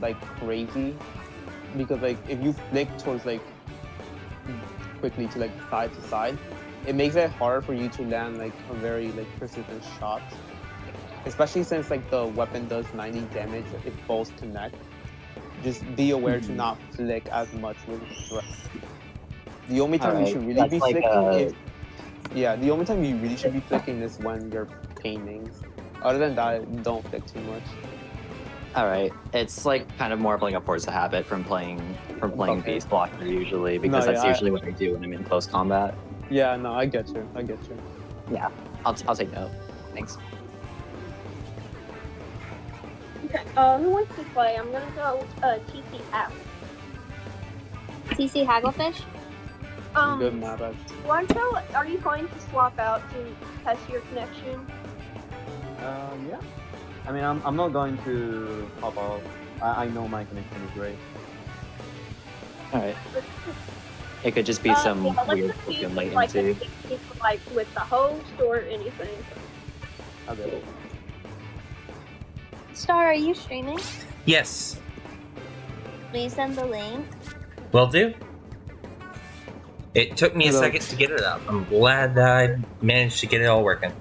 like crazy because like if you flick towards like quickly to like side to side, it makes it hard for you to land like a very like persistent shot. Especially since like the weapon does 90 damage if both connect. Just be aware to not flick as much with the threat. The only time you should really be flicking is the only time you really should be flicking is when you're painting. Other than that, don't flick too much. Alright, it's like kind of more of like a force of habit from playing Beast Blocker usually, because that's usually what I do when I'm in close combat. Yeah, no, I get you. Yeah, I'll take note. Thanks. Okay, who wants to play? I'm gonna go TC out. TC Hagglefish? Good map. Are you going to swap out to test your connection? Yeah. I mean, I'm not going to pop off. I know my connection is great. Alright. It could just be some weird fucking latency. Like with the host or anything. Okay. Star, are you streaming? Yes. Please send the link. Will do. It took me a second to get it up. I'm glad that I managed to get it all working.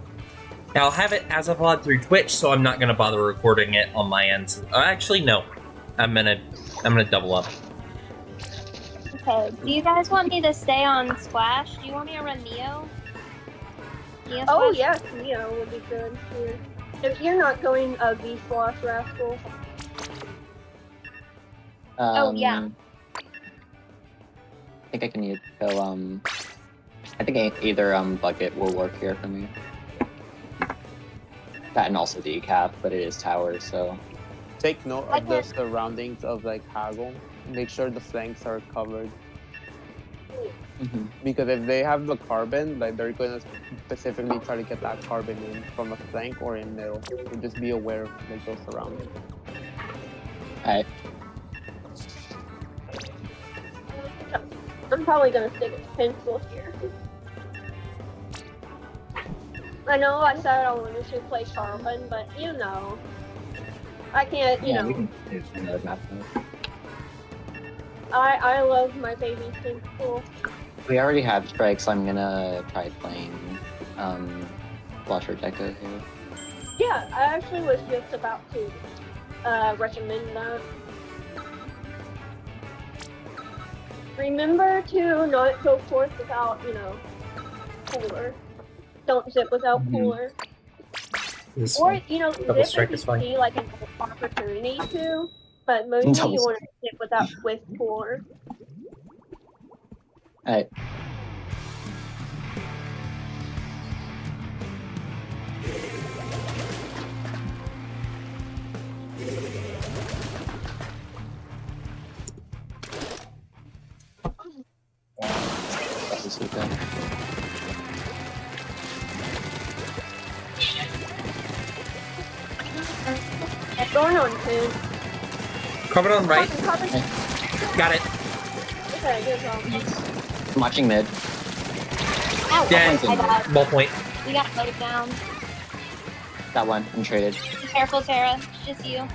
Now, I'll have it as a VOD through Twitch, so I'm not gonna bother recording it on my end. Actually, no. I'm gonna double up. Okay. Do you guys want me to stay on Splash? Do you want me to run Neo? Oh yes, Neo would be good here. If you're not going V-Slosh Rascal. Yeah. I think I can go, I think either, Bucket will work here for me. That and also Decap, but it is tower, so... Take note of the surroundings of like Haggle. Make sure the flanks are covered. Because if they have the carbon, like they're gonna specifically try to get that carbon in from a flank or in middle. So just be aware of like those surroundings. Alright. I'm probably gonna stick a pencil here. I know I said I wanted to play carbon, but you know, I can't. You know, we can do another map. I love my baby pencil. We already have Strike, so I'm gonna try playing Flusher Deco here. Yeah, I actually was just about to recommend that. Remember to not go forth without, you know, cooler. Don't zip without cooler. Or, you know, zip if you see like an opportunity to, but mostly you want to zip with cooler. Alright. Going on, dude. Covered on right. Cover. Got it. Okay, good job. I'm watching mid. Ow, Dead. I got, Ball point. we got loaded down. Got one. I'm traded. Be careful, Tara. It's just you.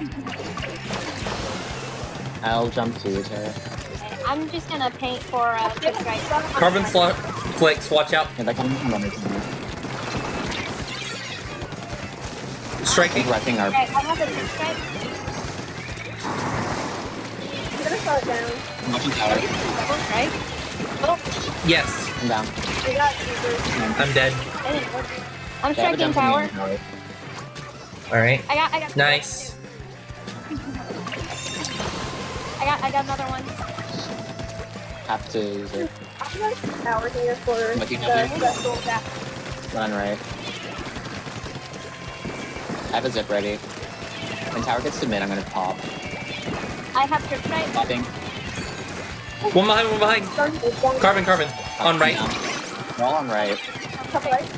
I'll jump to you, Tara. Okay, I'm just gonna paint for quick strike. Carbon flicks. Watch out. Yeah, that can run to me. Striking. Wrecking our. Okay, I have a quick strike. I'm gonna start down. I'm watching tower. Double strike. Oh, Yes. I'm down. We got super. I'm dead. I didn't work. I'm striking tower. All right. I got. Nice. I got another one. Have to use it. I'm gonna tower here for Looking the up here. special back. Run right. I have a zip ready. When tower gets to mid, I'm gonna pop. I have quick strike. Popping. One behind. Carbon. On right. We're all on right. Couple right.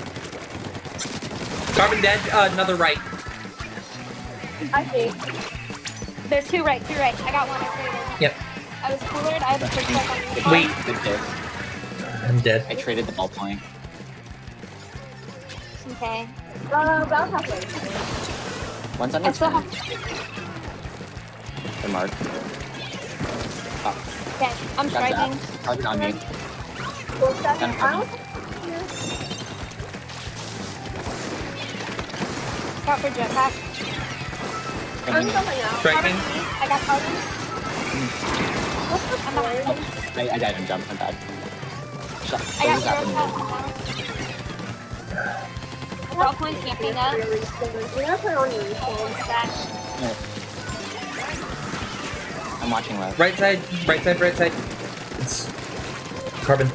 Carbon dead. Another right. I see. There's two right. I got one. I traded. Yep. I was coolered. I have a quick strike on Wait. Good kill. I'm dead. I traded the ball point. Okay. About halfway. One's on I his still head. have. They're marked. Okay, I'm Got striking. zapped. Carbon on me. Well, second, Got I don't Got for jetpack. I'm Carbon. coming out. Striking. I got carbon. What's the I'm point? behind. I died and jumped. I'm bad. Shot. I got There's a zero zap. shot. We're all point camping up. You gotta put on your respawn. Back. I'm watching left. Right side, right side, right side. It's carbon.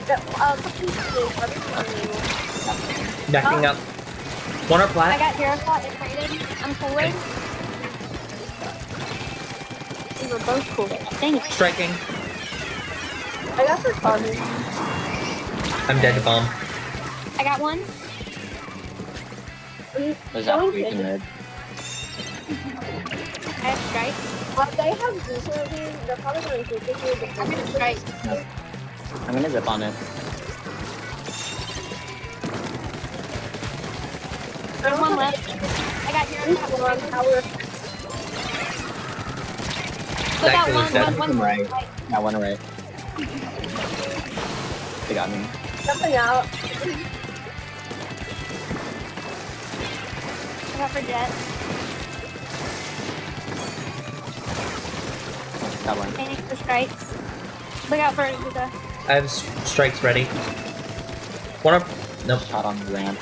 Backing up. One up I flat. got zero shot. It traded. I'm forward. We were both cool. Dang it. Striking. I got for carbon. I'm dead to bomb. I got one. There's that weak in mid. I have strikes. They have Zuko, they're probably going to take you the I'm gonna strike. I'm gonna zip on it. There's one left. I got zero shot. one power. Look That out, killer's dead. One right. Got one right. They got me. Jumping out. I got for jet. Got one. Aiming for strikes. Look out for Zuka. I have strikes ready. One up. Nope. Shot on the ramp.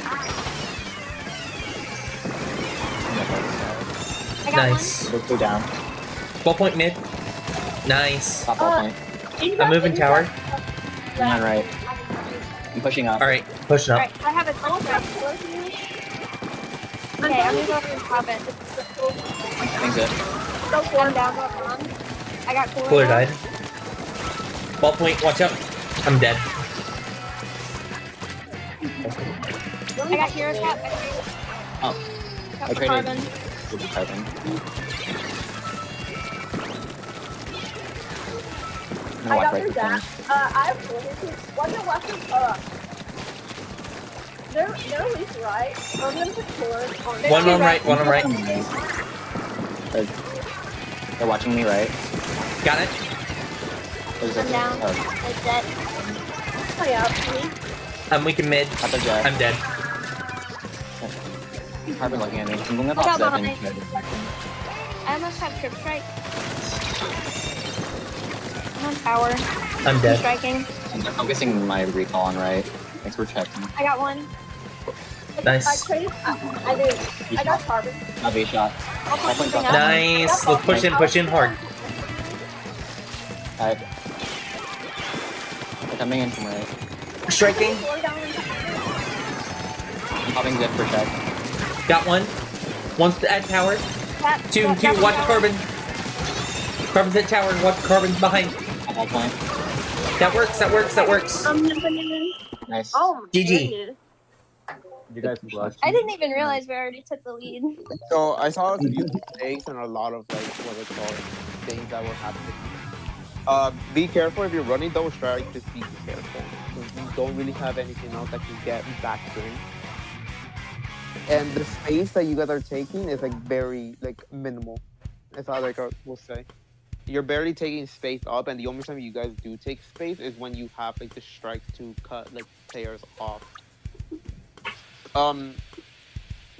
I got Nice. Let's go down. Ball point mid. Nice. Top ball point. I'm moving tower. I'm on right. I'm pushing up. Alright, pushing one. up. Alright, I have a Oh, strike. Okay, I'm gonna go over and pop it. Things it. I'm down one. I got cooler. Cooler now. died. Ball point, watch out. I'm dead. I got hero cap. Oh. Got I for traded. carbon. Good carbon. I'm I gonna walk got right your to corner. dash. I have four hits. One of Western, they're at least right. I'm gonna put four on One on right, one on right. They're watching me right. Got it. There's I'm down. Oh, It's dead. Play out to me. I'm weak in mid. got the jet. I'm dead. Carbon looking at me. I'm going to Look out pop 7. behind. I almost have trip strike. I'm on tower. I'm I'm dead. striking. I'm focusing my recall on right. Thanks for checking. I got one. Nice. I did. I got carbon. Not V shot. I'll put Definitely something got up. Nice. Let's push in hard. Alright. They're coming in from right. Striking. I'm popping zip for check. Got one. One's at tower. Two, watch the carbon. Carbon's at tower, watch the carbon behind. At that point. That works, that works, that works. Nice. Oh, GG. You guys flush. I didn't even realize we already took the lead. So I saw a few mistakes and a lot of like what they call things that were happening. Be careful if you're running double strike. Just be careful. You don't really have anything else that can get back in. And the space that you guys are taking is like very like minimal. That's how like I will say. You're barely taking space up, and the only time you guys do take space is when you have like the strikes to cut like players off.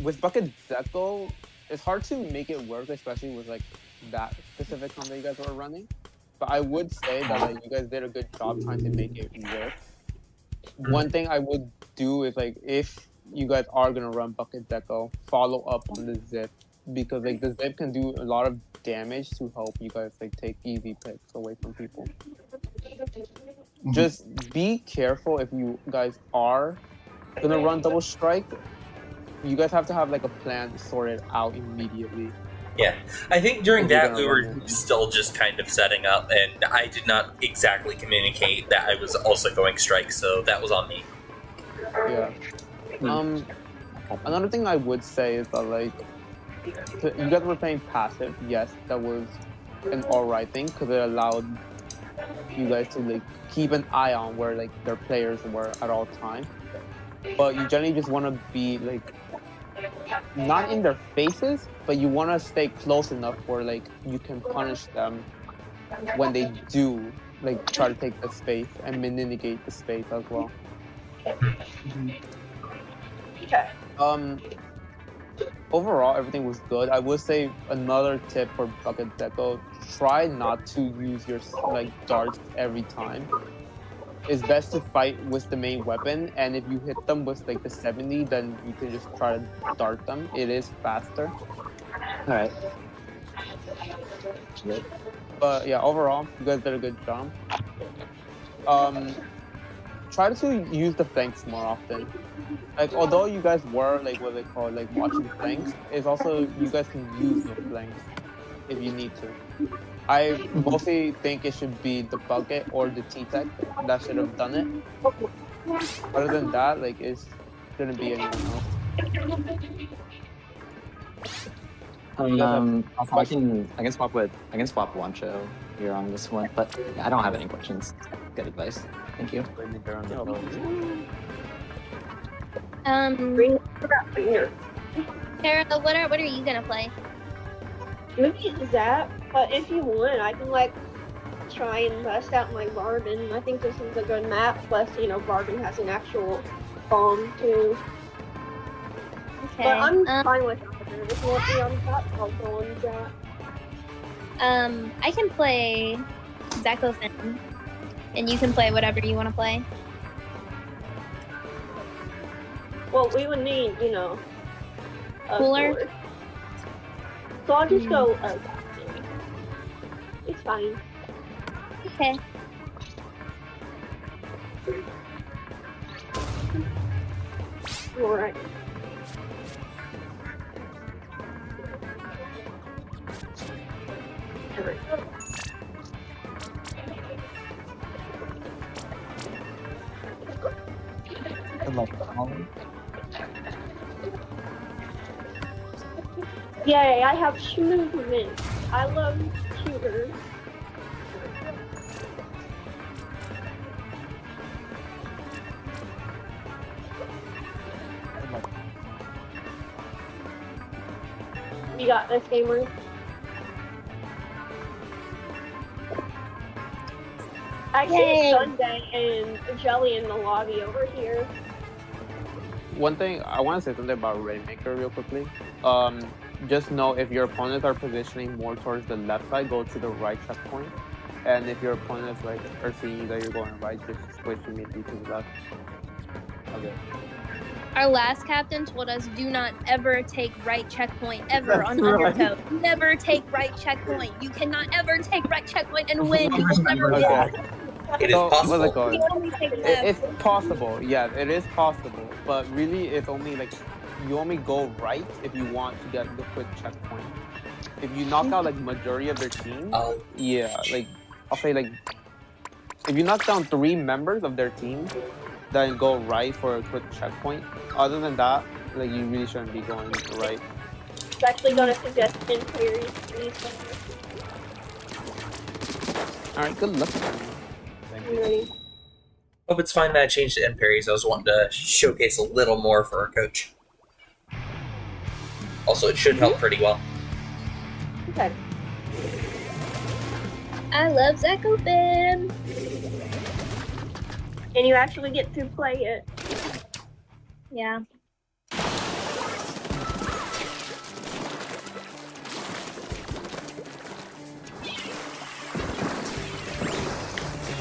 With Bucket Deco, it's hard to make it work, especially with like that specific combo you guys were running. But I would say that like you guys did a good job trying to make it work. One thing I would do is like if you guys are gonna run Bucket Deco, follow up on the zip, because like the zip can do a lot of damage to help you guys like take easy picks away from people. Just be careful if you guys are gonna run double strike. You guys have to have like a plan sorted out immediately. Yeah, I think during If you're that gonna we run were it. still just kind of setting up, and I did not exactly communicate that I was also going strike, so that was on me. Yeah. Another thing I would say is that like you guys were playing passive. Yes, that was an alright thing because it allowed you guys to like keep an eye on where like their players were at all time. But you generally just want to be like not in their faces, but you want to stay close enough where like you can punish them when they do like try to take the space and mitigate the space as well. Okay. Overall, everything was good. I would say another tip for Bucket Deco: try not to use your like darts every time. It's best to fight with the main weapon, and if you hit them with like the 70, then you can just try to dart them. It is faster. All right. But yeah, overall, you guys did a good job. Try to use the flanks more often. Like, although you guys were like what they call like watching flanks, it's also you guys can use your flanks if you need to. I mostly think it should be the bucket or the T-Tech that should have done it. Other than that, like it shouldn't be anyone else. I can swap Wancho here on this one, but yeah, I don't have any questions. Good advice. Thank you. Bring it here. Tara, what are you gonna play? Maybe Zap, but if you want, I can like try and bust out my Barbin. I think this is a good map. Plus, you know, Barbin has an actual bomb too. Okay. But I'm fine with either. If you want me on top, I'll go on Zap. I can play Zacofin, and you can play whatever you want to play. Well, we would need, you know, a Cooler? So I'll just go. It's fine. Okay. Alright. Good luck, Colin. Yay, I have movement. I love shooters. You got this, gamer. I see Sunday and Jelly in the lobby over here. One thing I want to say something about Rainmaker real quickly. Just know if your opponents are positioning more towards the left side, go to the right checkpoint. And if your opponents like are seeing that you're going right, just switch immediately to the left. Okay. Our last captain told us do not ever take right checkpoint ever on Undertow. Never take right checkpoint. You cannot ever take right checkpoint and win. You will never win. Okay. It is possible. What's it called? You only take left. It's possible. Yeah, it is possible. But really, it's only like you only go right if you want to get the quick checkpoint. If you knock out like majority of their team, yeah, like I'll say like if you knock down 3 members of their team, then go right for a quick checkpoint. Other than that, like you really shouldn't be going right. It's actually gonna suggest inquiries. All right, good luck. Ready? Hope it's fine that I changed to end parries. I was wanting to showcase a little more for our coach. Also, it should help pretty well. Okay. I love Zacofin. And you actually get to play it. Yeah.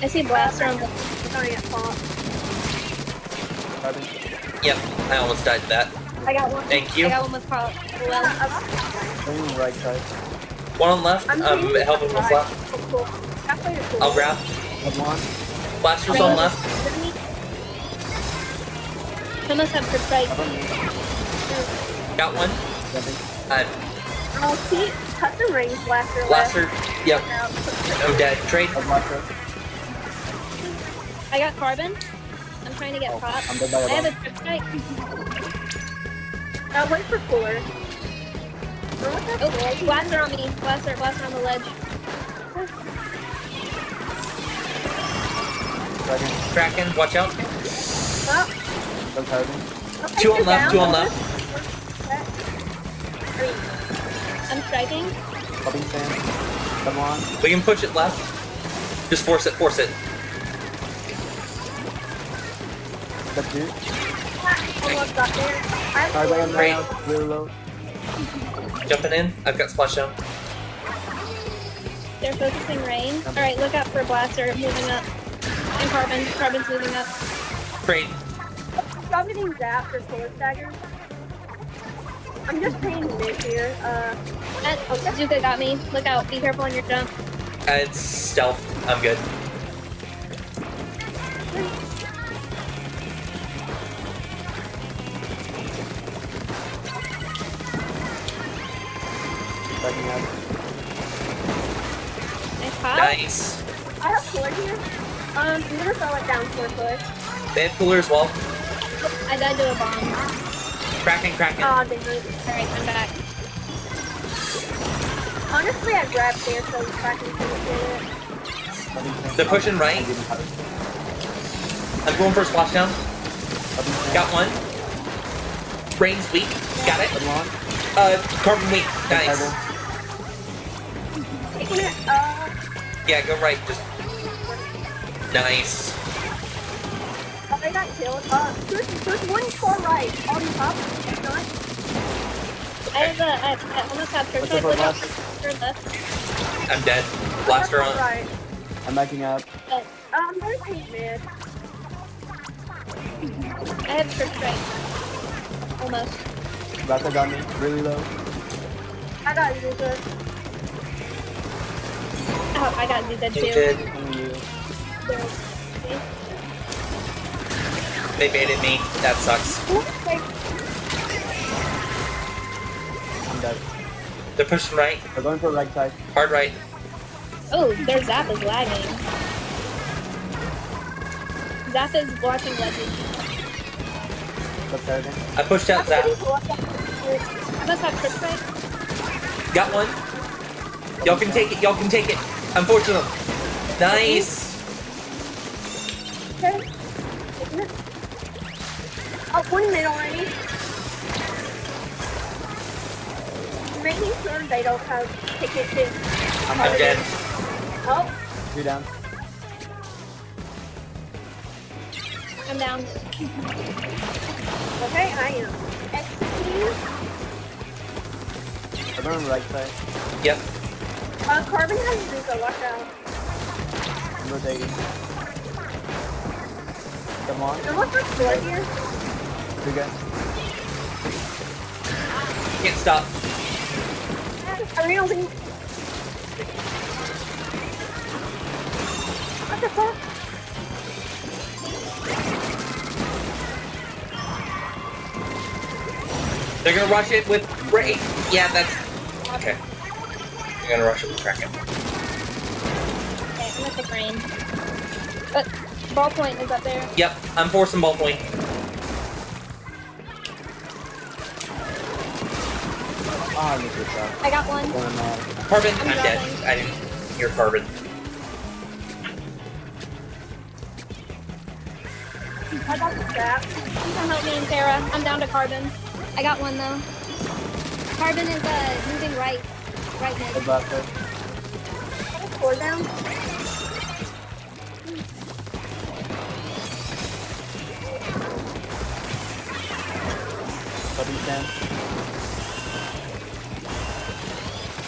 I see Blaster on the Giant pop. Yep, I almost died to that. I got one. Thank you. I got one with Carl. Well, Right side. One on left. Helping with left. Cool. I'll grab. Blaster's on left. I must have precise. Got one. Oh, keep custom range blaster. Blaster. Yep. I'm dead. Trade. I got carbon. I'm trying to get prop. I have a trip strike. Wait for cooler. Oh, blaster on me. Blaster on the ledge. Kraken, watch out. Oh. Two on left. Okay. green. I'm striking. Popping sand. Come on. We can push it left. Just force it, force it. Got two. Almost got there. Alright, wait, I'm Great. now. Really low. Jumping in. I've got splashdown. They're focusing rain. Alright, look out for Blaster moving up. And Carbon. Carbon's moving up. Great. I'm getting zapped for sword daggers. I'm just playing mid here. Zuka got me. Look out. Be careful on your jump. It's stealth. I'm good. Backing up. Nice pop. Nice. I have sword here. I'm gonna throw it down for a push. They have cooler as well. I died to a bomb. Cracking, cracking. They moved. Alright, I'm back. Honestly, I grabbed there so I can get it. They're pushing right. I didn't have it. I'm going for a splashdown. Popping sand. Got one. Rain's weak. Got it. Come on. Carbon weak. Nice. Taking it. Yeah, go right. Just nice. I got killed. There's one far right on top. Not. I almost have What's Turtle. up, Look out boss? for left. I'm dead. Blaster on. Right. I'm backing up. There's paint mid. I have Trip Strike. Almost. Blaster got me. Really low. I got Zuka. Oh, I got Zuka You too. did. Only you. They baited me. That sucks. I'm dead. They're pushing right. We're going for right side. Hard right. Oh, their Zap is lagging. Zap is blocking legend. What's that again? I pushed out Zap. I must have Trip Strike. Got one. Y'all can take it. Y'all can take it. I'm forcing them. Nice. Okay. Oh, 1 minute already. Making sure they don't have tickets to. I'm dead. Oh, 2 down. I'm down. okay, I am. Execute. We're going right side. Yep. Carbon has Zuka, watch out. I'm rotating. Come on. Someone's got sword here. You guys. Can't stop. I really think. What the fuck? They're gonna rush it with Ray. Yeah, that's okay. They're gonna rush it with Kraken. Okay, I'm gonna take rain. But ballpoint is up there. Yep, I'm forcing ballpoint. Ah, I missed this shot. I got one. Going Carbon, I'm I'm dead. dying. I didn't hear Carbon. I got the strap. You can help me, Sarah. I'm down to Carbon. I got one though. Carbon is moving right. Right The mid. blaster. Sword down. Popping sand.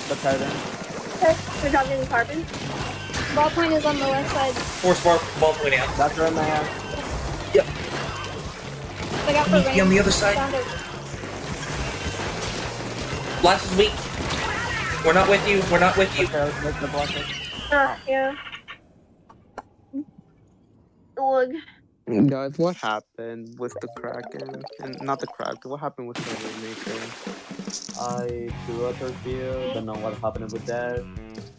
The pattern. Okay, good job getting Carbon. Ballpoint is on the left side. Force ballpoint out. That's right in my hand. Yep. Look out for Need to rain. be on the other side. Down to- Blast is weak. We're not with you. We're not with you. Okay, let's make the blaster. Yeah. Ugh. Guys, what happened with the Kraken? And not the Kraken, what happened with the Rainmaker? I threw a torpedo, don't know what happened with that.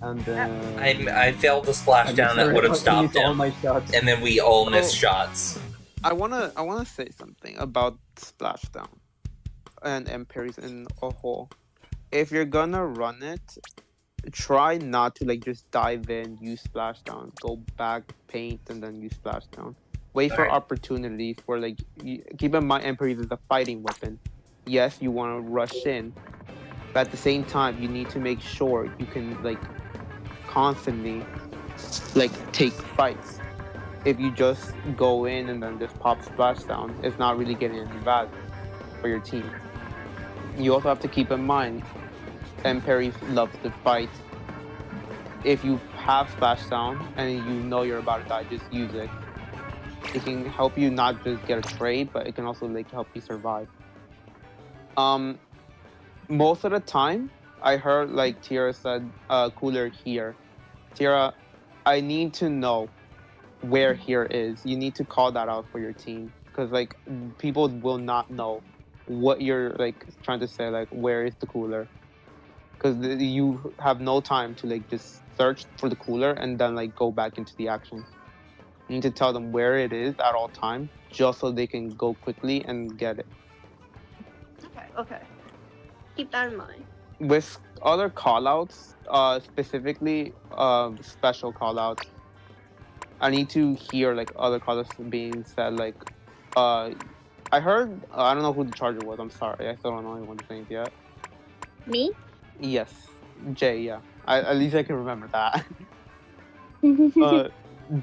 And then I failed the splashdown that would have stopped all him. my shots. And then we all missed shots. I wanna say something about Splashdown and parries in a whole. If you're gonna run it, try not to like just dive in, use Splashdown, go back, paint, and then use Splashdown. Wait for Alright. opportunities for keep in mind Emperor is a fighting weapon. Yes, you want to rush in, But at the same time, you need to make sure you can like constantly like take fights. If you just go in and then just pop splashdown, it's not really getting any value for your team. You also have to keep in mind, and Perry loves to fight. If you have splashdown and you know you're about to die, just use it. It can help you not just get a trade, but it can also like help you survive. Most of the time, I heard like Tira said, cooler here. Tira, I need to know where here is. You need to call that out for your team because like people will not know what you're like trying to say. Like where is the cooler? Because you have no time to like just search for the cooler and then like go back into the action. You need to tell them where it is at all time, just so they can go quickly and get it. Okay. Keep that in mind. With other callouts, specifically special callouts, I need to hear like other callouts being said. Like, I heard. I don't know who the charger was. I'm sorry. I still don't know anyone saying it yet. Me? Yes, Jay. Yeah. At least I can remember that.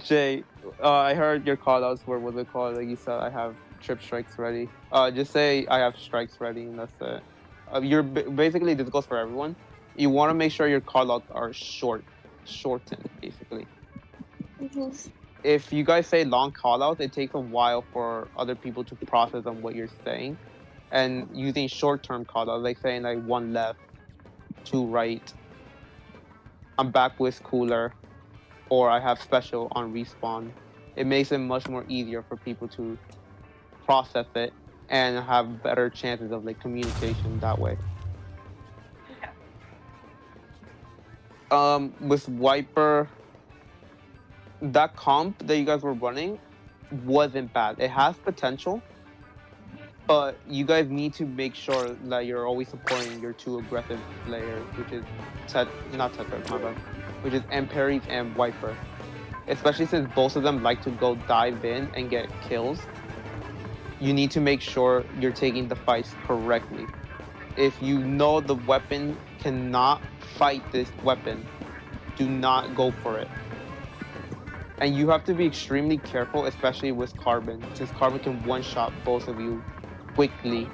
Jay, I heard your callouts were what they call. Like you said, I have trip strikes ready. Just say I have strikes ready, and that's it. You're basically this goes for everyone. You want to make sure your callouts are shortened, basically. If you guys say long callouts, it takes a while for other people to process on what you're saying, and using short-term callouts, like saying like one left, two right, I'm back with cooler, or I have special on respawn. It makes it much more easier for people to process it and have better chances of like communication that way. With Wiper, that comp that you guys were running wasn't bad. It has potential, but you guys need to make sure that you're always supporting your two aggressive players, which is not Tetris, my bad, which is Amperies and Wiper. Especially since both of them like to go dive in and get kills. You need to make sure you're taking the fights correctly. If you know the weapon cannot fight this weapon, do not go for it. And you have to be extremely careful, especially with Carbon, since Carbon can one-shot both of you quickly.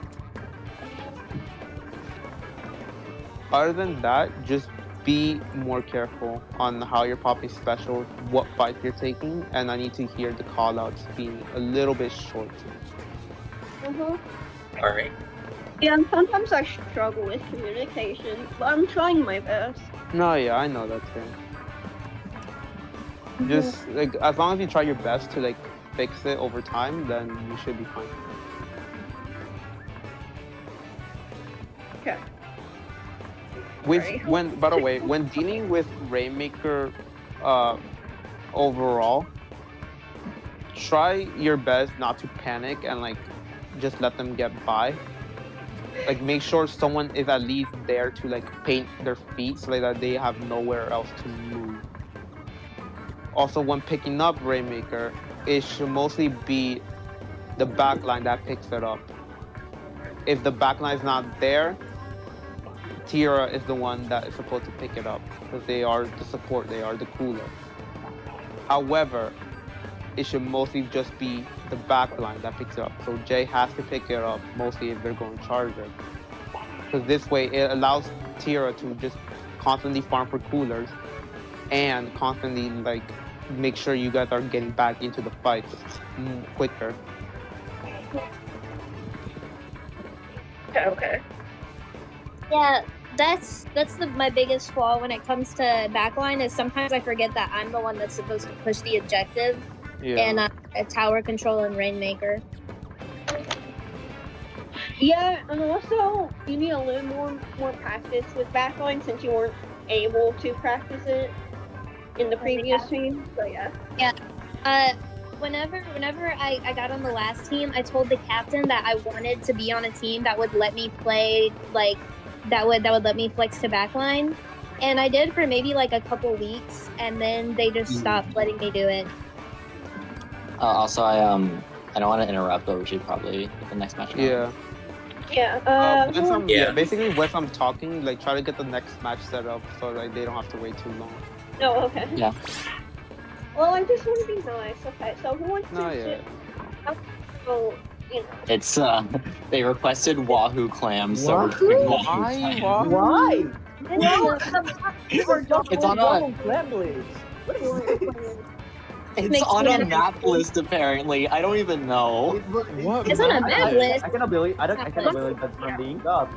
Other than that, just be more careful on how you're popping special, what fights you're taking, and I need to hear the callouts being a little bit short. All right. Yeah, and sometimes I struggle with communication, but I'm trying my best. No, yeah, I know that too. Just like as long as you try your best to like fix it over time, then you should be fine. Okay. By the way, when dealing with Rainmaker, overall, try your best not to panic and like just let them get by. Like make sure someone is at least there to like paint their feet so that they have nowhere else to move. Also, when picking up Rainmaker, it should mostly be the backline that picks it up. If the backline is not there, Tira is the one that is supposed to pick it up because they are the support, they are the cooler. However, it should mostly just be the backline that picks it up. So Jay has to pick it up mostly if they're going charger. Because this way it allows Tira to just constantly farm for coolers and constantly like make sure you guys are getting back into the fight quicker. Okay. Yeah, that's my biggest flaw when it comes to backline is sometimes I forget that I'm the one that's supposed to push the objective and a tower control and Rainmaker. Yeah, and also you need a little more practice with backline since you weren't able to practice it in the previous team. So yeah. Yeah. Whenever I got on the last team, I told the captain that I wanted to be on a team that would let me play like that would let me flex to backline, and I did for maybe like a couple weeks, and then they just stopped letting me do it. Also, I don't want to interrupt, but we should probably get the next match. Yeah. Yeah. Basically, once I'm talking, like try to get the next match set up so like they don't have to wait too long. Oh, okay. Yeah. Well, I just want to be nice. Okay, so who wants No, to? yeah. So, you know. It's they requested Wahoo clams, so we're What? doing Why? Wahoo. Why? Well, It's on a it's Makes on me a happy. map list apparently. I don't even know. What? It's on a map map list. I cannot believe that's from being up.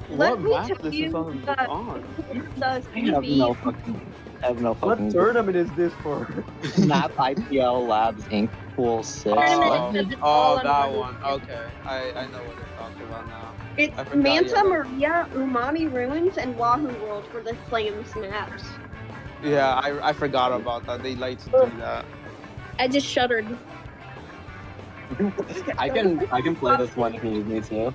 What Let me map tell this is you, on? the I have no What fucking tournament is this for? map IPL Labs Inc. Pool 6. Tournament. What? It's all on that one. one. Okay, I know what you're talking about now. It's I forgot Manta you- Maria, Umami Ruins, and Wahoo World for the Flames maps. Yeah, I forgot about that. They like to do that. I just shuddered. I can play this one if you need me to.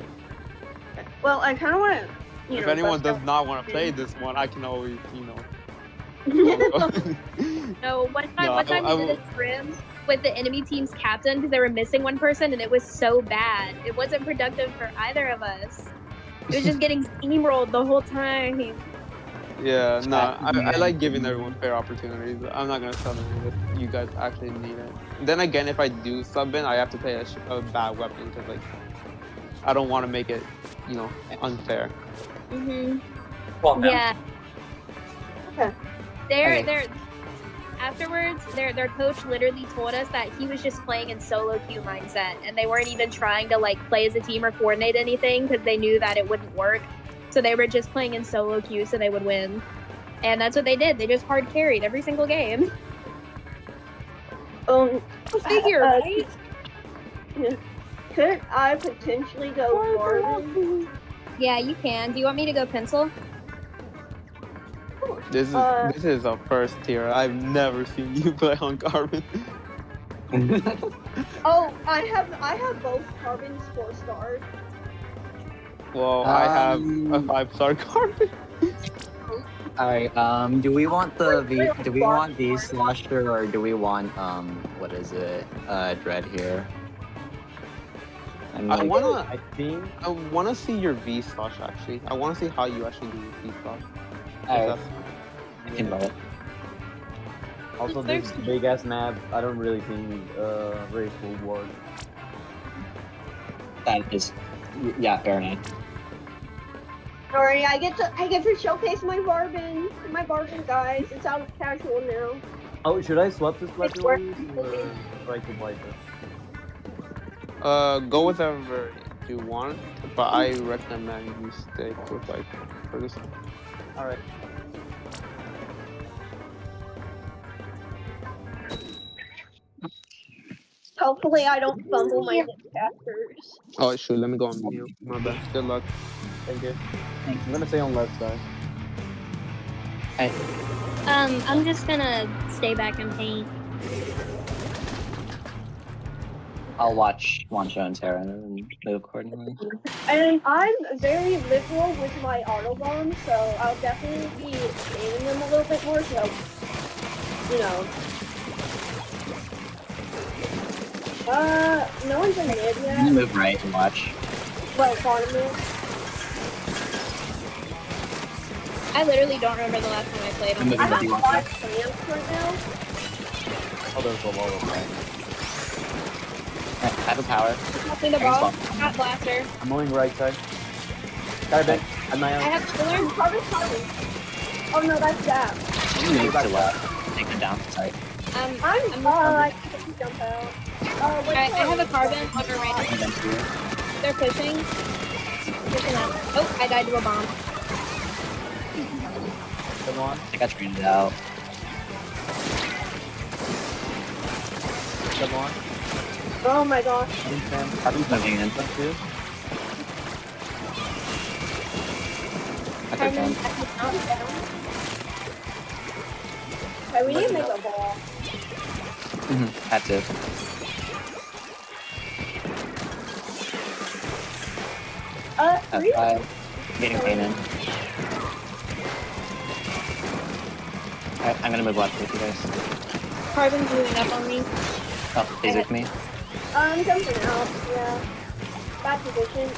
Well, I kind of want to. If anyone does not want to play this one, I can always, No, one time I we did a scrim with the enemy team's captain because they were missing one person, and it was so bad. It wasn't productive for either of us. It was just getting steamrolled the whole time. Yeah, no, I like giving everyone fair opportunities. I'm not gonna sub in if you guys actually need it. Then again, if I do sub in, I have to play a bad weapon because like I don't want to make it, unfair. Well, no. Yeah. Okay. They're afterwards, their coach literally told us that he was just playing in solo queue mindset, and they weren't even trying to like play as a team or coordinate anything because they knew that it wouldn't work. So they were just playing in solo queue so they would win, and that's what they did. They just hard carried every single game. Figure, right? Could I potentially go Marvin? Yeah, you can. Do you want me to go pencil? This is a first tier. I've never seen you play on Carbon. Oh, I have both Carbons 4 stars. Well, I have a 5-star Carbon. Alright, do we want V slasher or do we want what is it? Dread here? I think wanna see your V slash actually. I wanna see how you actually do your V slash. Alright. I can vote. also this big ass map. I don't really think very full board. That is, yeah, fair enough. Sorry, I get to showcase my Barbin guys. It's out of casual now. Oh, should I swap this black It's one or try to white it? Go with whatever you want, but I recommend you stick with like for this one. All right. Hopefully, I don't fumble my chapters. Oh shoot, let me go on mute. My bad. Good luck. Thank you. I'm gonna stay on left side. I'm just gonna stay back and paint. I'll watch Wancho and Terra and move accordingly. And I'm very liberal with my auto bombs, so I'll definitely be saving them a little bit more. So, no one's in mid I'm yet. gonna move right and watch. Well, bottom mid. I literally don't remember the last time I played I'm on moving I with have you, a lot of Wancho. plans right now. Oh, there's a lot of that. Alright, I have a power. Passing the ball. Got blaster. I'm moving right side. Carbon, at my I own. have killer. Carbon. Oh no, that's that. I'm gonna move to left. Take them down. Sorry. I can't jump out. I have a carbon on our right. I'm done for you. They're pushing. Pushing up. Oh, I died to a bomb. Come on. I think I trained it out. Come on. Oh my gosh. Carbon's moving in. Two. Okay, Carbon. fine. Okay, we need to make a ball. Had to. That's 3? 5. Getting pain in. Alright, I'm gonna move left with you guys. Carbon's moving up on me. Oh, he's with me. I'm jumping out, yeah. bad position.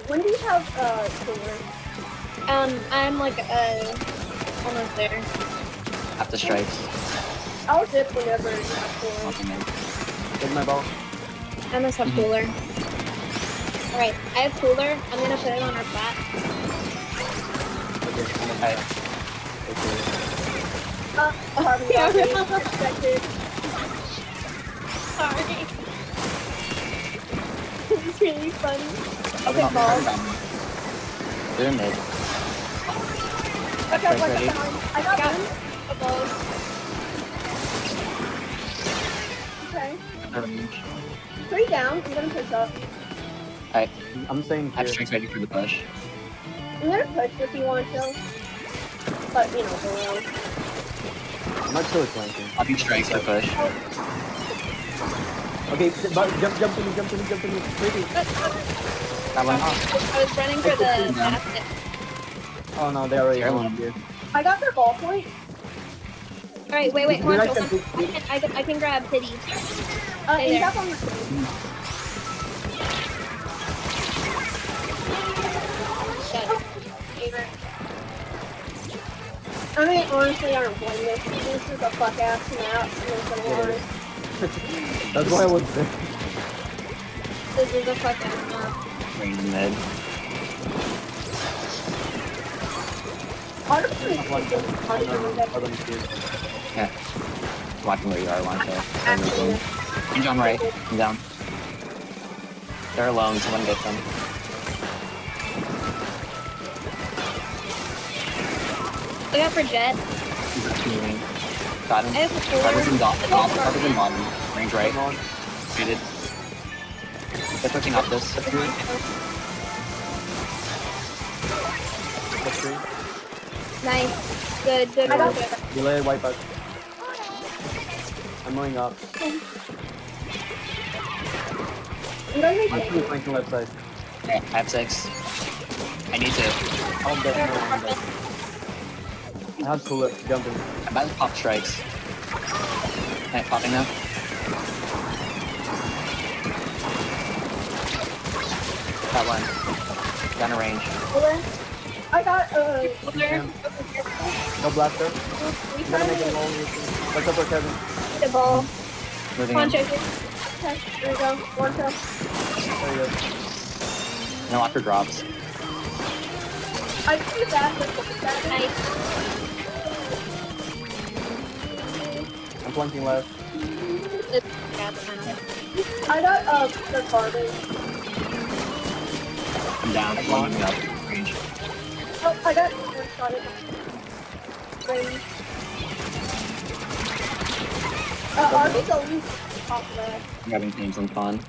When do you have cooler? I'm like almost there. Have to strikes. I'll zip whenever you have cooler. Okay, man. Take my ball. I must have cooler. Alright, I have cooler. I'm gonna put it on our flat. Okay. Harvey, Yeah. expected. Sorry. It's really funny. Okay, balls. They're mid. Okay, Strike like ready. I got Got one. a balls. Okay. Range. 3 down. I'm gonna push up. I'm saying Have here. strikes ready for the push. I'm gonna push if you want to. But, you know, below. I'm actually flanking. I'll be strikes for push. Okay, jump to me. Quickly. That one. I was running for the basket. Oh no, they already Zero. won here. I got their ball point. Alright, wait, Did I Honcho. send I can grab Pity. Hey He's there. up on the team. Shut up. Favorite. I mean, honestly, I don't blame this. This is a fuck-ass map. I'm gonna lie. That's why I was there. This is a fucking map. Range mid. Honestly, I'm flanking. Yeah. Watching where you are, Wancho. Actually, Range on right. I'm down. They're alone. Someone get them. Look out for Jet. Got him. I have a Carver's in cooler. Carver's in bottom. Range right. Muted. They're pushing up this. Nice. Good. I got Good. Delay wipe out. I'm moving up. I'm gonna make I'm it. still flanking left side. Okay, I have 6. I need to. I'm dead. No, I'm dead. I have cooler. Jumping. I'm about to pop strikes. Okay, popping them. That one. Down a range. I got Cooler. No blaster. we I'm gonna make tried it all. What's up for Kevin? The ball. Moving in. Honcho. Okay, there we go. One kill. There you go. No after drops. I see that with that. Nice. I'm flanking left. I got the garbage. I'm down. I'm moving up. Range. Oh, I got one shot at range. Arby's always top left. I'm having teams and fun.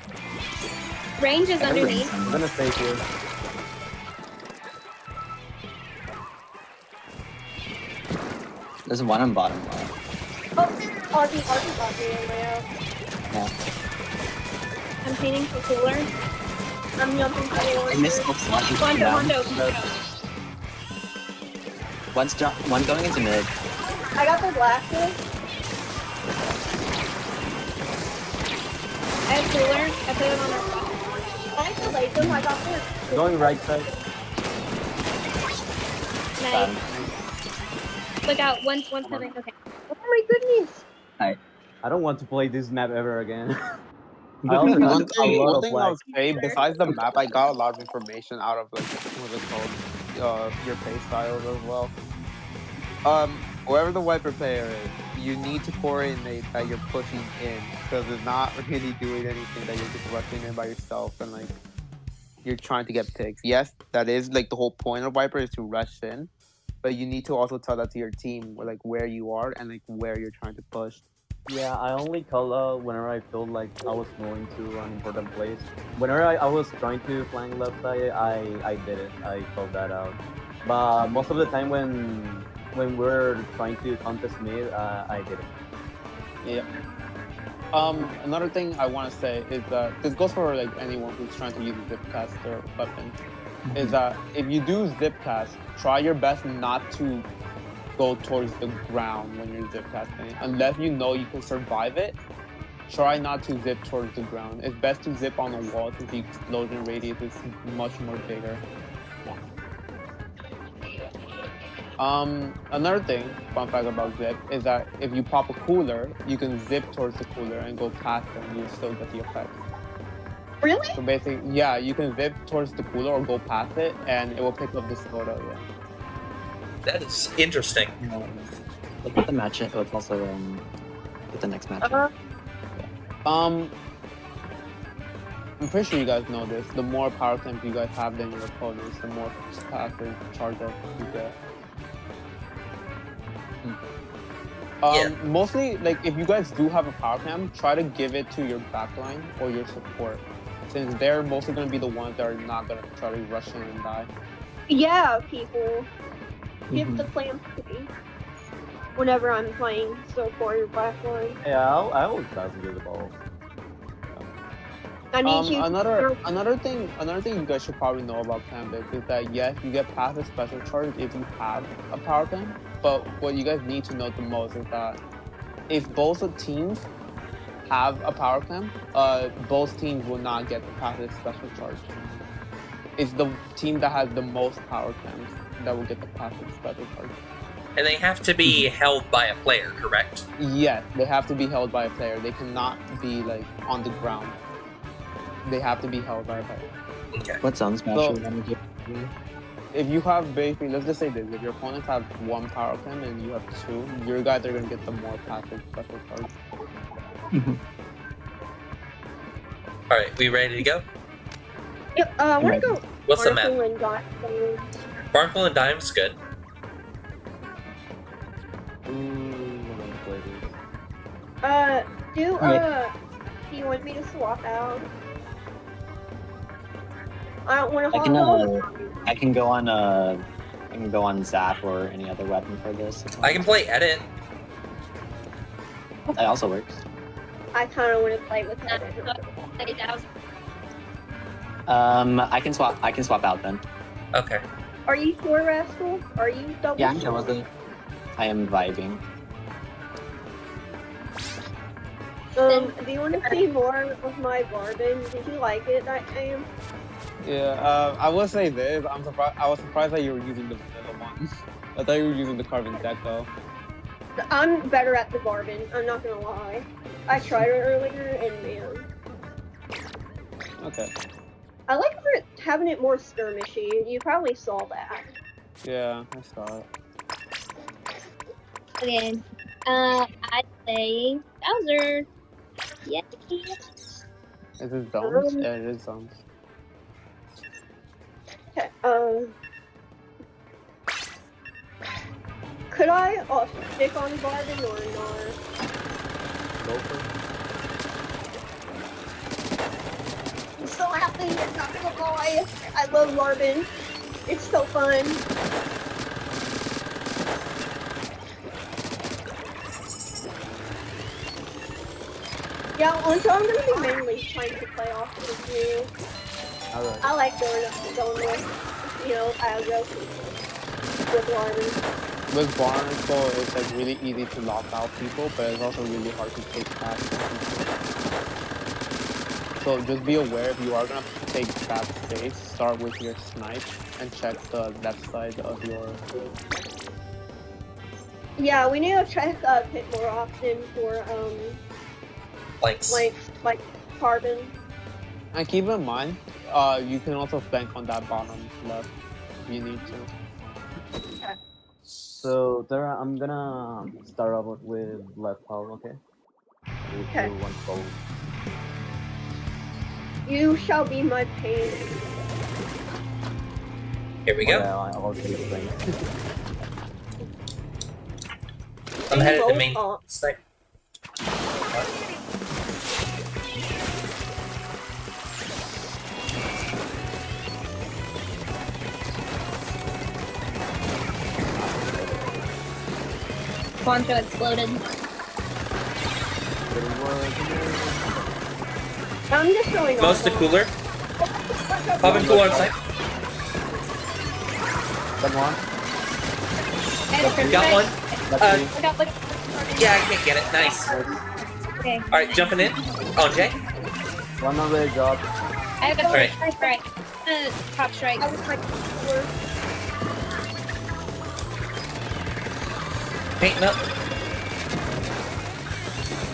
Range is underneath. I'm gonna stay here. There's one on bottom left. Oh, Arby got me way out. Yeah. I'm painting for cooler. I'm jumping I forward. missed both slashes. Hondo. One going into mid. I got the glasses. I have cooler. I put it on our spot. I delayed them. I got this. Going right side. Nice. Look out. One's coming. Okay. Oh my goodness. I don't want to play this map ever again. I One also got a thing, lot one of thing I'll flags. say, besides the map, I got a lot of information out of like what's it called, your play styles as well. Whoever the wiper player is, you need to coordinate that you're pushing in, because it's not really doing anything that you're just rushing in by yourself and like you're trying to get picks. Yes, that is like the whole point of wiper is to rush in, but you need to also tell that to your team where you are and like where you're trying to push. Yeah, I only call out whenever I feel like I was going to an important place. Whenever I was trying to flank left side, I did it. I called that out. But most of the time when we're trying to contest mid, I did it. Yeah. Another thing I want to say is that this goes for like anyone who's trying to use a zipcaster weapon. Is that if you do zipcast, try your best not to go towards the ground when you're zipcasting. Unless you know you can survive it, try not to zip towards the ground. It's best to zip on the wall since the explosion radius is much more bigger. Another thing, fun fact about zip, is that if you pop a cooler, you can zip towards the cooler and go past it and you'll still get the effect. Really? So basically, yeah, you can zip towards the cooler or go past it and it will pick up the soda, yeah. That is interesting. Look at the match. Oh, it's also with the next match. I'm pretty sure you guys know this. The more power clamps you guys have than your opponents, the more passive charge up you get. Mostly, like, if you guys do have a power clamp, try to give it to your backline or your support, since they're mostly going to be the ones that are not going to try to rush in and die. Yeah, people. Give the clamp to me. Whenever I'm playing support or backline. Yeah, I always pass you the ball. I need you. Another thing you guys should probably know about Clamp is that yes, you get passive special charge if you have a power clamp, but what you guys need to note the most is that if both teams have a power clamp, both teams will not get the passive special charge. It's the team that has the most power clamps that will get the passive special charge. And they have to be held by a player, correct? Yes, they have to be held by a player. They cannot be like on the ground. They have to be held by a player. Okay. What sound smash So- are we gonna do? If you have basically, let's just say this, if your opponents have one power clamp and you have two, your guys are going to get the more passive special charge. Alright, we ready to go? Yep, I want to go. What's the map? Barnacle and Dot. Barnacle and Dime's good. Ooh, I'm gonna play this. Do you want me to swap out? I don't want to I can go on Zap or any other weapon for this. I can play Edit. That also works. I kind of want to play with that. I can swap out then. Okay. Are you sure, Rascal? Are you double Yeah, I'm sure? sure with it. I am vibing. Do you want to see more of my Barbin? Did you like it that time? Yeah, I will say this. I was surprised that you were using the vanilla one. I thought you were using the carbon deco. I'm better at the Barbin, I'm not gonna lie. I tried it earlier and man. Okay. I like having it more skirmishy. You probably saw that. Yeah, I saw it. Okay. I'd say Bowser. Yay. Is it zones? Yeah, it is zones. Okay, could I stick on Barbin or not? Go for I'm so happy, I'm not gonna lie. I love Barbin. It's so fun. Yeah, so I'm gonna be mainly trying to play off with you. Alright. I like going with, aggro with Barbin. With Barnacle, it's like really easy to lock out people, but it's also really hard to take back. So just be aware if you are gonna take that space, start with your snipe and check the left side of your. Yeah, we need to check pit more often for Flanks. like carbon. And keep in mind, you can also flank on that bottom left if you need to. So there, I'm gonna start off with left palm, okay? Okay. Do one fold. You shall be my pain. Here we go. Yeah, I was gonna explain. I'm headed to main Oh. snipe. Poncho exploded. I'm just going on. Most the cooler. Popping cooler on site. Someone? Got one. Look out, look out. Yeah, I can't get it. Nice. Okay. All right, jumping in. On Jay. One on the job. I have a Alright. strike. Right. Top strike. I was like, we're Painting up.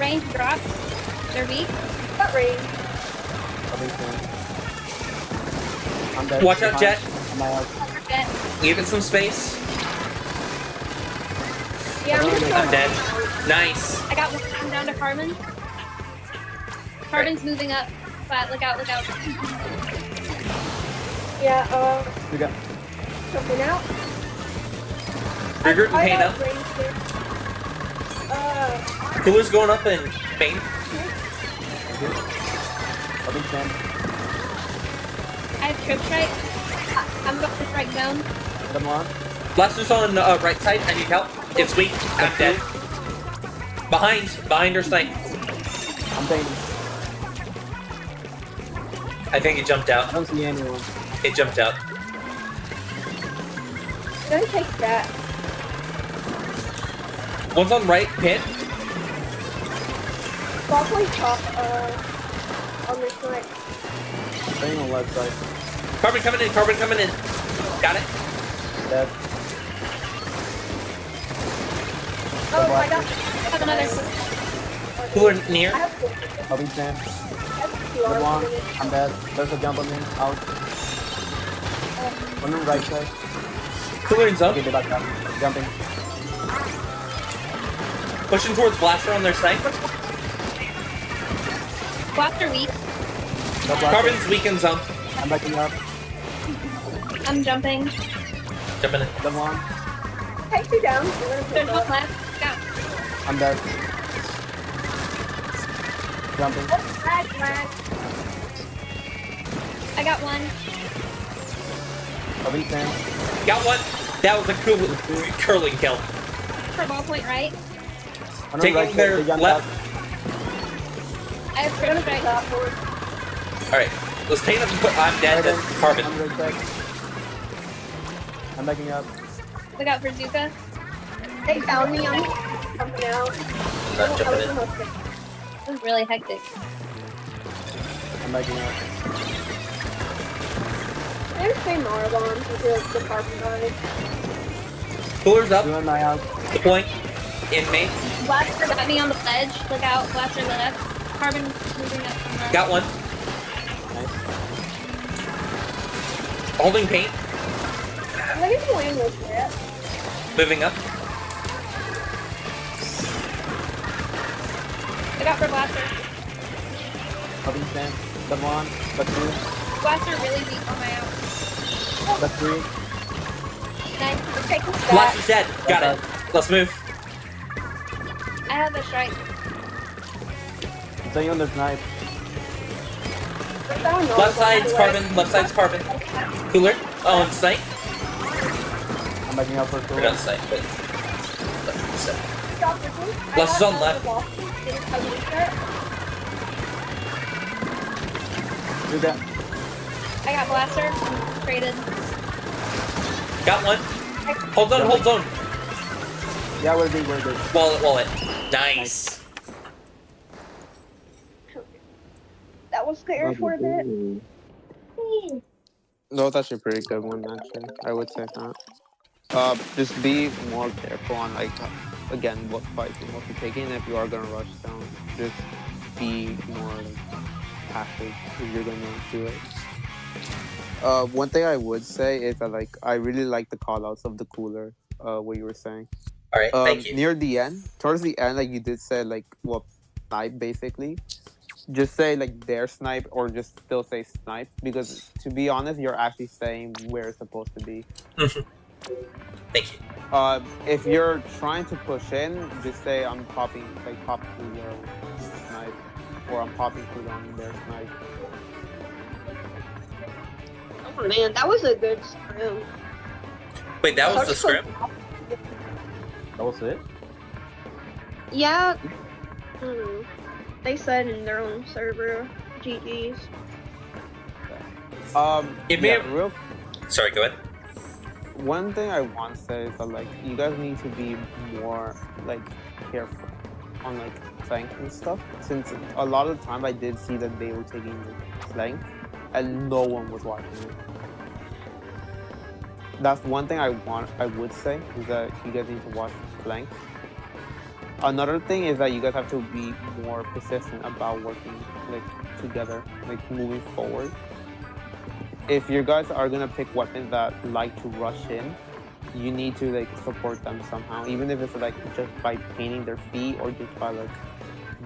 Range drops. They're weak. got range. I'm dead. Watch out, Jet. I'm out. Jet. Give it some space. Yeah, I'm just I'm going dead. Nice. I got one. I'm down to Carbon. Carbon's moving up. Flat. Look out. Look out. Yeah, We got. jumping out. Regroup and I paint got up. range here. Cooler's going up and paint. I'll be stand. I have trip strike. I'm about to strike zone. Come on. Blaster's on right side. I need help. It's weak. I'm dead. Behind her snipe. I'm painting. I think it jumped I out. don't see anyone. It jumped out. Don't take that. One's on right pit. Probably top, on this side. Staying on left side. Carbon coming in. Carbon coming in. Got it. Dead. Oh, I got I have another. Cooler near. I have four. I'll be stand. I have two Good arms one. on it. I'm dead. There's a jump on me. Out. One on right side. Cooler in zone. Okay, they back up. Jumping. Pushing towards Blaster on their snipe. Blaster weak. No blaster. Carbon's weak in zone. I'm backing up. I'm jumping. Jumping in. Come on. Take two down. We're gonna There's push one up. left. Go. I'm dead. Jumping. Oh, lag. I got one. I'll be stand. Got one. That was a cool curling kill. For ballpoint right. One on Taking right side, their they jumped left. I have trip strike. All right. Let's paint up and put. I'm dead. Right in. Carbon. I'm right side. I'm backing up. Look out for Zuka. They found me. I'm jumping out. Not jumping in. This is really hectic. I'm backing up. There's three more bombs with the carbon guys. Cooler's up. Doing my out. Deploying. Inmate. Blaster got me on the ledge. Look out. Blaster left. Carbon moving up from right. Got one. Nice. Holding paint. I think it's land with it. Moving up. Look out for Blaster. I'll be stand. Come on. That's two. Blaster really weak on my out. That's three. Nice. We're taking that. Blaster's dead. Got it. Let's move. I have a strike. I'm staying on the snipe. Left side's Carbon. Left side's Carbon. Cooler. Oh, on site. I'm backing up for Or two. not site, but left side. Blaster's on left. Do that. I got Blaster. Traded. Got one. Hold on. Hold on. Yeah, we're good. Wallet. Nice. That was scary for a bit. No, that's a pretty good one, actually. I would say that. Just be more careful on, like, again, what fights and what you're taking. If you are gonna rush down, just be more like passive if you're gonna do it. One thing I would say is that, like, I really like the callouts of the cooler. What you were saying. All right. Thank you. Near the end, towards the end, like you did say, like, what snipe basically. Just say like their snipe, or just still say snipe, because to be honest, you're actually saying where it's supposed to be. Thank you. If you're trying to push in, just say I'm popping, like pop through your snipe, or I'm popping through on their snipe. Oh man, that was a good scrim. Wait, that was the script. That was it? Yeah. They said in their own server, GG's. It may yeah, have- real. Sorry. Go ahead. One thing I want to say is that, like, you guys need to be more like careful on like flank and stuff. Since a lot of the time I did see that they were taking like flank, and no one was watching it. That's one thing I would say is that you guys need to watch flank. Another thing is that you guys have to be more persistent about working like together, like moving forward. If you guys are gonna pick weapons that like to rush in, you need to like support them somehow, even if it's like just by painting their feet or just by like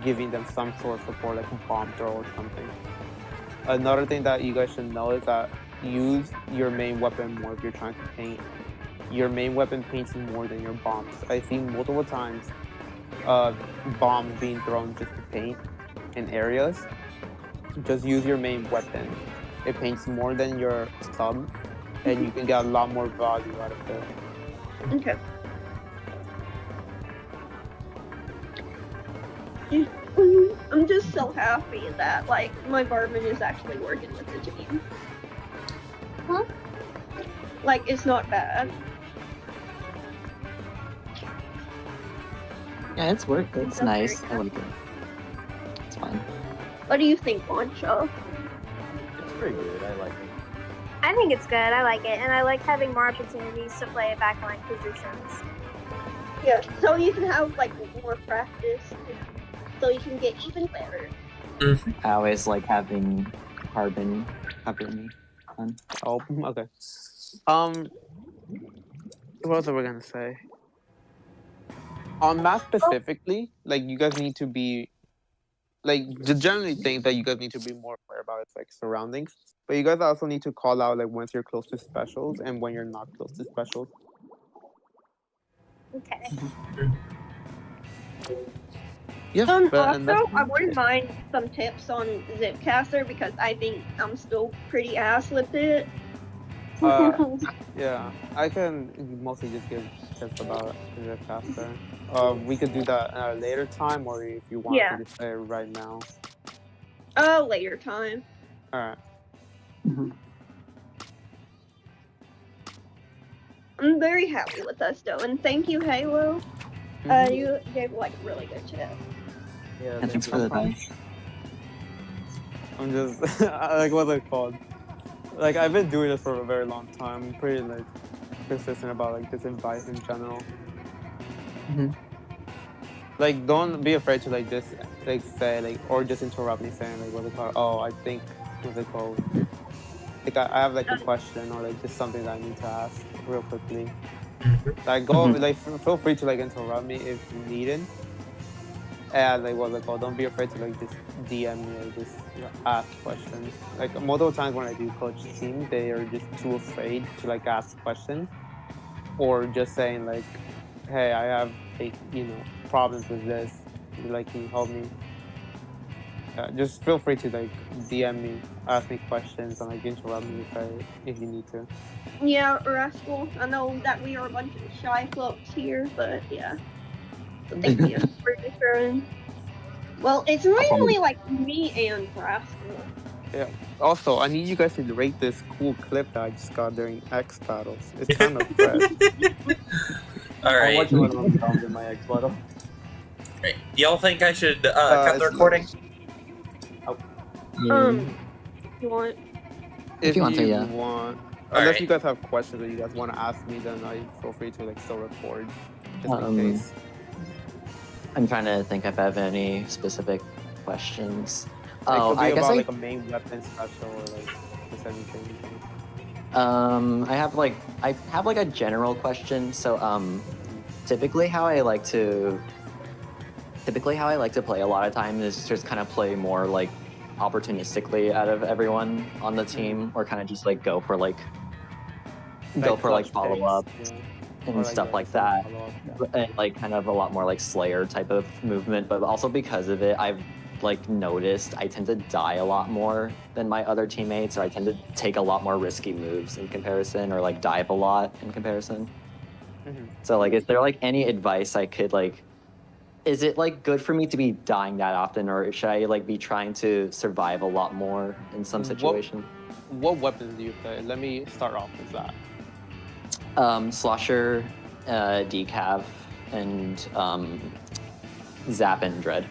giving them some sort of support, like a bomb throw or something. Another thing that you guys should know is that use your main weapon more if you're trying to paint. Your main weapon paints more than your bombs. I've seen multiple times bombs being thrown just to paint in areas. Just use your main weapon. It paints more than your sub, and you can get a lot more value out of it. Okay. I'm just so happy that like my barman is actually working with the team. Huh? Like it's not bad. Yeah, it's work. It's That's nice. very I like it. It's fine. What do you think, Moncho? It's pretty good. I like it. I think it's good. I like it, and I like having more opportunities to play backline positions. Yeah, so you can have like more practice, so you can get even better. I always like having carbon cover me. Oh, okay. What else are we gonna say? On math specifically, like you guys need to be like generally think that you guys need to be more aware about its like surroundings. But you guys also need to call out like once you're close to specials and when you're not close to specials. Okay. Yeah. Also, I wouldn't mind some tips on Zipcaster because I think I'm still pretty ass with it. Yeah, I can mostly just give tips about the caster. We could do that at a later time, or if you want Yeah. to just say it right now. Later time. All right. I'm very happy with us though, and thank you, Halo. You gave like really good tips. Yeah, And thanks for the advice. I'm just like what's it called? Like I've been doing this for a very long time. I'm pretty like persistent about like this advice in general. Like don't be afraid to like just like say like or just interrupt me saying like what's it called? Oh, I think what's it called? Like I have like a question or like just something that I need to ask real quickly. Like go like feel free to like interrupt me if needed. And like what's it called? Don't be afraid to like just DM me or just ask questions. Like multiple times when I do coach teams, they are just too afraid to like ask questions, or just saying like, "Hey, I have like problems with this. Like, can you help me?" Just feel free to like DM me, ask me questions, and like interrupt me if you need to. Yeah, Rascal. I know that we are a bunch of shy folks here, but yeah. So thank you for referring. Well, it's mainly like me and Rascal. Yeah. Also, I need you guys to rate this cool clip that I just got during X battles. It's kind of fresh. All I'll right. watch one of them sounds in my X battle. Right. Y'all think I should cut the recording? You want? If you want to, yeah. Unless you guys have questions that you guys want to ask me, then I feel free to like still record, just in case. I'm trying to think if I have any specific questions. It could be I guess about like a main weapon special or like just anything. I have like a general question. So typically how I like to play a lot of times is just kind of play more like opportunistically out of everyone on the team, or kind of just like go for follow up and stuff like that, and like kind of a lot more like Slayer type of movement. But also because of it, I've like noticed I tend to die a lot more than my other teammates, or I tend to take a lot more risky moves in comparison, or like dive a lot in comparison. So like, is there like any advice I could like? Is it like good for me to be dying that often, or should I like be trying to survive a lot more in some situations? What weapons do you play? Let me start off with that. Slosher, decav, and Zap and Dread.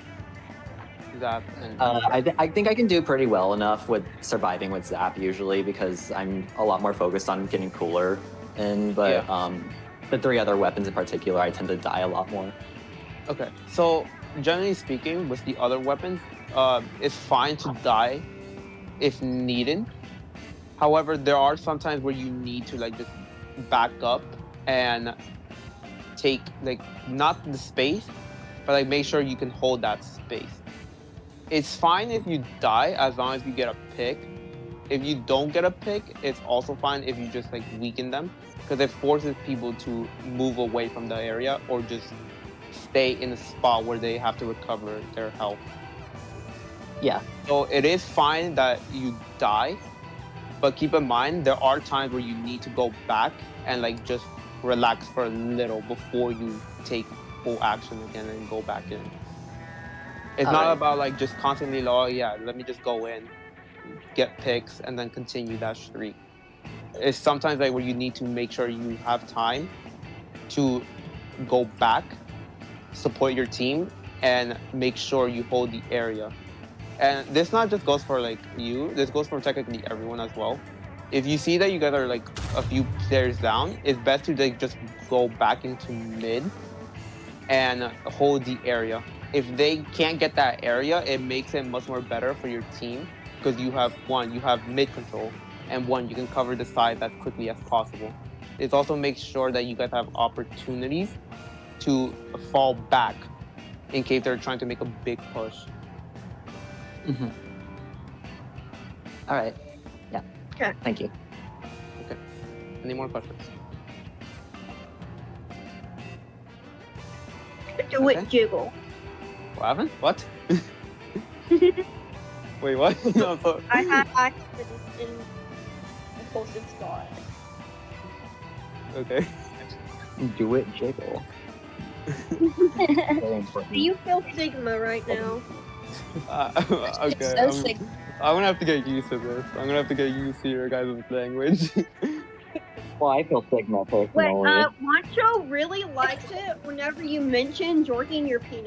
Zap and I think I can do pretty well enough with surviving with Zap usually because I'm a lot more focused on getting cooler. But the 3 other weapons in particular, I tend to die a lot more. Okay, so generally speaking, with the other weapons, it's fine to die if needed. However, there are some times where you need to like just back up and take like not the space, but like make sure you can hold that space. It's fine if you die as long as you get a pick. If you don't get a pick, it's also fine if you just like weaken them because it forces people to move away from the area or just stay in a spot where they have to recover their health. Yeah. So it is fine that you die, but keep in mind there are times where you need to go back and like just relax for a little before you take full action again and go back in. It's not about like just constantly, oh yeah, let me just go in, get picks, and then continue that streak. It's sometimes like where you need to make sure you have time to go back, support your team, and make sure you hold the area. And this not just goes for like you, this goes for technically everyone as well. If you see that you guys are like a few players down, it's best to like just go back into mid and hold the area. If they can't get that area, it makes it much more better for your team because you have mid control, and you can cover the side as quickly as possible. It also makes sure that you guys have opportunities to fall back in case they're trying to make a big push. Mm-hmm. All right. Yeah. Okay. Thank you. Okay. Any more questions? Do it jiggle. What happened? What? Wait, what? No, so... I had accidents in a posted spot. Okay. Do it jiggle. Do you feel Sigma right now? Okay. So sick. I'm gonna have to get used to this. I'm gonna have to get used to your guys' language. Well, I feel Sigma personally. Wait, Wancho really likes it whenever you mention jorking your penis.